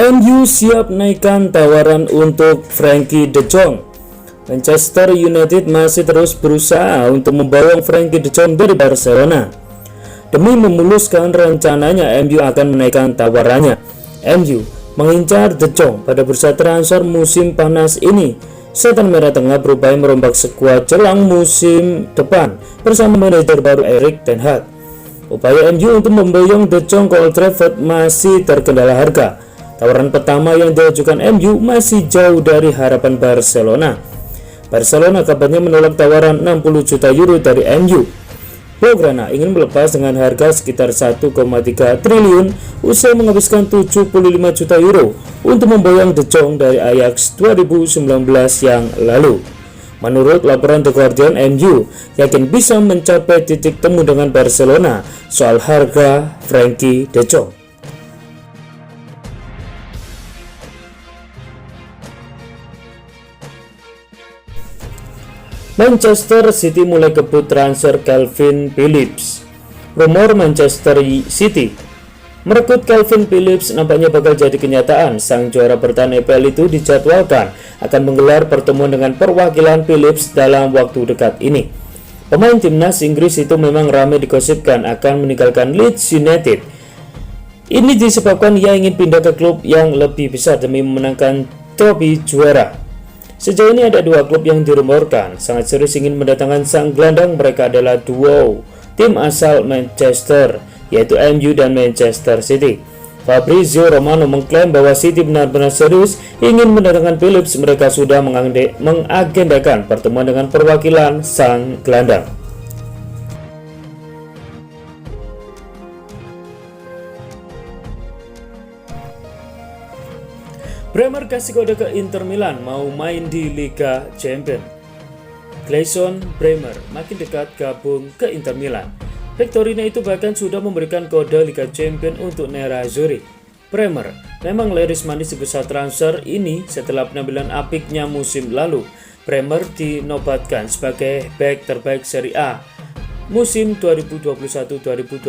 MU siap naikkan tawaran untuk Frenkie de Jong. Manchester United masih terus berusaha untuk membawa Frenkie de Jong dari Barcelona. Demi memuluskan rencananya, MU akan menaikkan tawarannya. MU mengincar de Jong pada bursa transfer musim panas ini. Setan Merah tengah berupaya merombak skuad jelang musim depan bersama manajer baru Erik ten Hag. Upaya MU untuk memboyong de Jong ke Old Trafford masih terkendala harga. Tawaran pertama yang diajukan MU masih jauh dari harapan Barcelona. Barcelona kabarnya menolak tawaran 60 juta euro dari MU. Blaugrana ingin melepas dengan harga sekitar 1,3 triliun usai menghabiskan 75 juta euro untuk memboyong de Jong dari Ajax 2019 yang lalu. Menurut laporan The Guardian, MU yakin bisa mencapai titik temu dengan Barcelona soal harga Frenkie de Jong. Manchester City mulai kebut transfer Calvin Phillips. Rumor Manchester City merekrut Calvin Phillips nampaknya bakal jadi kenyataan. Sang juara bertahan EPL itu dijadwalkan akan menggelar pertemuan dengan perwakilan Phillips dalam waktu dekat ini. Pemain timnas Inggris itu memang ramai digosipkan akan meninggalkan Leeds United. Ini disebabkan ia ingin pindah ke klub yang lebih besar demi memenangkan trofi juara. Sejauh ini ada dua klub yang dirumorkan sangat serius ingin mendatangkan sang gelandang. Mereka adalah duo tim asal Manchester, yaitu MU dan Manchester City. Fabrizio Romano mengklaim bahwa City benar-benar serius ingin mendatangkan Phillips. Mereka sudah mengagendakan pertemuan dengan perwakilan sang gelandang. Bremer kasih kode ke Inter Milan mau main di Liga Champions. Gleison Bremer makin dekat gabung ke Inter Milan. Victorino itu bahkan sudah memberikan kode Liga Champions untuk Nerazzurri. Bremer memang laris manis di bursa transfer ini setelah penampilan apiknya musim lalu. Bremer dinobatkan sebagai bek terbaik Serie A musim 2021-2022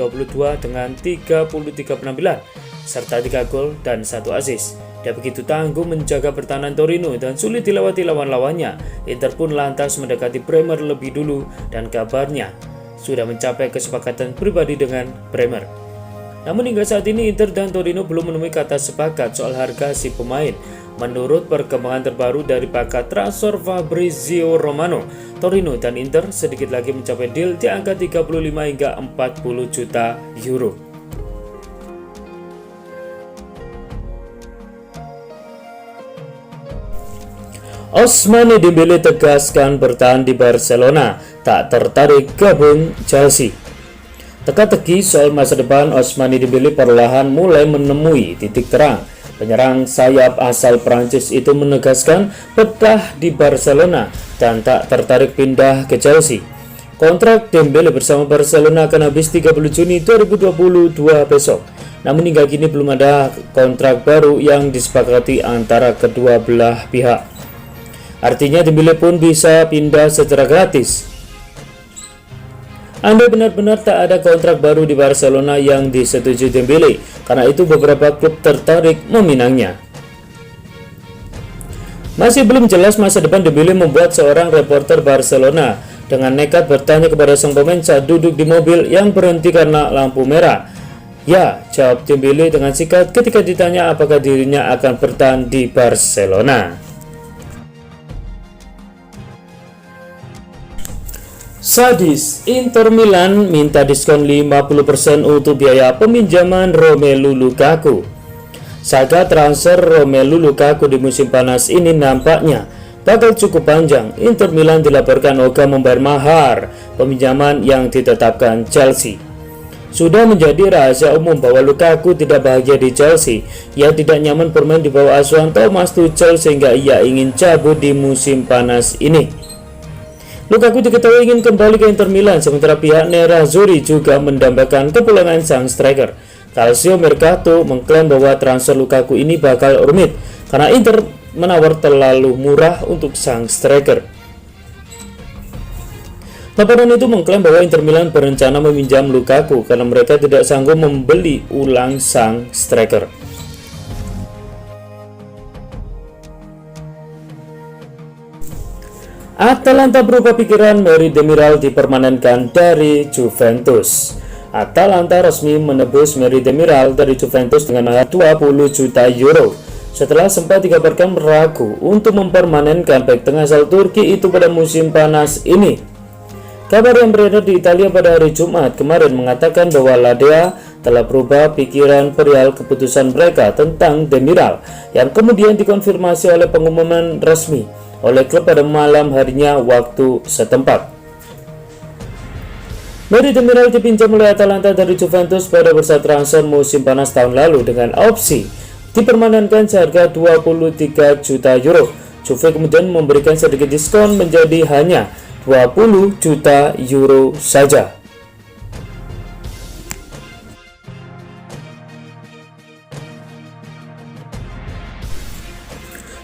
dengan 33 penampilan serta 3 gol dan 1 assist. Dia begitu tangguh menjaga pertahanan Torino dan sulit dilewati lawan-lawannya. Inter pun lantas mendekati Bremer lebih dulu dan kabarnya sudah mencapai kesepakatan pribadi dengan Bremer. Namun hingga saat ini Inter dan Torino belum menemui kata sepakat soal harga si pemain. Menurut perkembangan terbaru dari paket transfer Fabrizio Romano, Torino dan Inter sedikit lagi mencapai deal di angka 35 hingga 40 juta euro. Ousmane Dembele tegaskan bertahan di Barcelona, tak tertarik gabung Chelsea. Teka-teki soal masa depan Ousmane Dembele perlahan mulai menemui titik terang. Penyerang sayap asal Prancis itu menegaskan betah di Barcelona dan tak tertarik pindah ke Chelsea. Kontrak Dembele bersama Barcelona akan habis 30 Juni 2022 besok. Namun hingga kini belum ada kontrak baru yang disepakati antara kedua belah pihak. Artinya Dembele pun bisa pindah secara gratis. Andai benar-benar tak ada kontrak baru di Barcelona yang disetujui Dembele, karena itu beberapa klub tertarik meminangnya. Masih belum jelas masa depan Dembele membuat seorang reporter Barcelona dengan nekat bertanya kepada sang pemain saat duduk di mobil yang berhenti karena lampu merah. Ya, jawab Dembele dengan sikat ketika ditanya apakah dirinya akan bertahan di Barcelona. Sadis, Inter Milan minta diskon 50% untuk biaya peminjaman Romelu Lukaku. Saga transfer Romelu Lukaku di musim panas ini nampaknya bakal cukup panjang. Inter Milan dilaporkan ogah membayar mahar peminjaman yang ditetapkan Chelsea. Sudah menjadi rahasia umum bahwa Lukaku tidak bahagia di Chelsea. Ia tidak nyaman bermain di bawah asuhan Thomas Tuchel sehingga ia ingin cabut di musim panas ini. Lukaku diketahui ingin kembali ke Inter Milan, sementara pihak Nerazzurri juga mendambakan kepulangan sang striker. Calcio Mercato mengklaim bahwa transfer Lukaku ini bakal rumit karena Inter menawar terlalu murah untuk sang striker. Laporan itu mengklaim bahwa Inter Milan berencana meminjam Lukaku karena mereka tidak sanggup membeli ulang sang striker. Atalanta berubah pikiran, Merih Demiral dipermanenkan dari Juventus. Atalanta resmi menebus Merih Demiral dari Juventus dengan harga 20 juta euro setelah sempat dikabarkan ragu untuk mempermanenkan bek tengah asal Turki itu pada musim panas ini. Kabar yang beredar di Italia pada hari Jumat kemarin mengatakan bahwa Ladea telah berubah pikiran perihal keputusan mereka tentang Demiral, yang kemudian dikonfirmasi oleh pengumuman resmi oleh klub pada malam harinya waktu setempat. Merih Demiral dipinjam oleh Atalanta dari Juventus pada bursa transfer musim panas tahun lalu dengan opsi dipermanenkan seharga 23 juta euro. Juve kemudian memberikan sedikit diskon menjadi hanya 20 juta euro saja.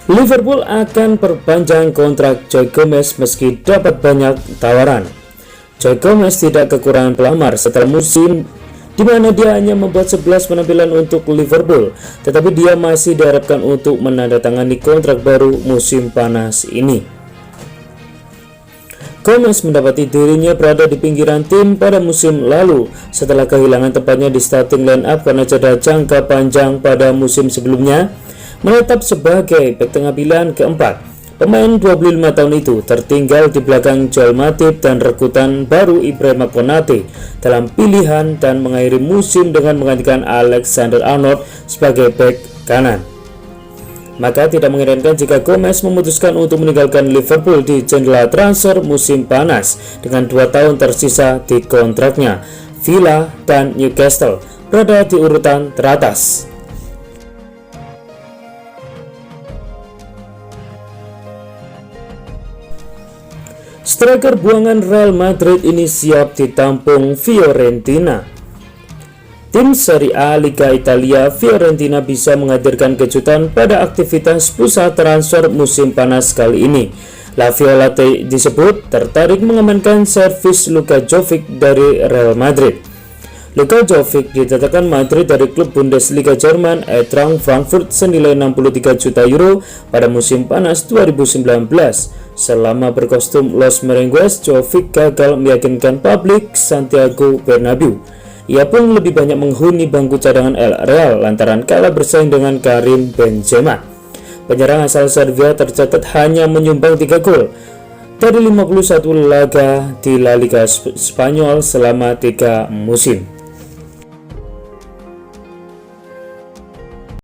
Liverpool akan perpanjang kontrak Joe Gomez meski dapat banyak tawaran. Joe Gomez tidak kekurangan pelamar setelah musim di mana dia hanya membuat 11 penampilan untuk Liverpool, tetapi dia masih diharapkan untuk menandatangani kontrak baru musim panas ini. Gomez mendapati dirinya berada di pinggiran tim pada musim lalu setelah kehilangan tempatnya di starting line up karena cedera jangka panjang pada musim sebelumnya. Menetap sebagai bek tengah pilihan keempat, pemain 25 tahun itu tertinggal di belakang Joel Matip dan rekutan baru Ibrahima Konate dalam pilihan dan mengakhiri musim dengan menggantikan Alexander Arnold sebagai bek kanan. Maka tidak mengherankan jika Gomez memutuskan untuk meninggalkan Liverpool di jendela transfer musim panas dengan 2 tahun tersisa di kontraknya. Villa dan Newcastle berada di urutan teratas. Striker buangan Real Madrid ini siap ditampung Fiorentina. Tim Serie A Liga Italia Fiorentina bisa menghadirkan kejutan pada aktivitas pusat transfer musim panas kali ini. La Violette disebut tertarik mengamankan servis Luka Jovic dari Real Madrid. Luka Jovic didatangkan Madrid dari klub Bundesliga Jerman Eintracht Frankfurt senilai 63 juta euro pada musim panas 2019. Selama berkostum Los Merengues, Jovic gagal meyakinkan publik Santiago Bernabeu. Ia pun lebih banyak menghuni bangku cadangan El Real lantaran kalah bersaing dengan Karim Benzema. Penyerang asal Serbia tercatat hanya menyumbang 3 gol dari 51 laga di La Liga Spanyol selama 3 musim.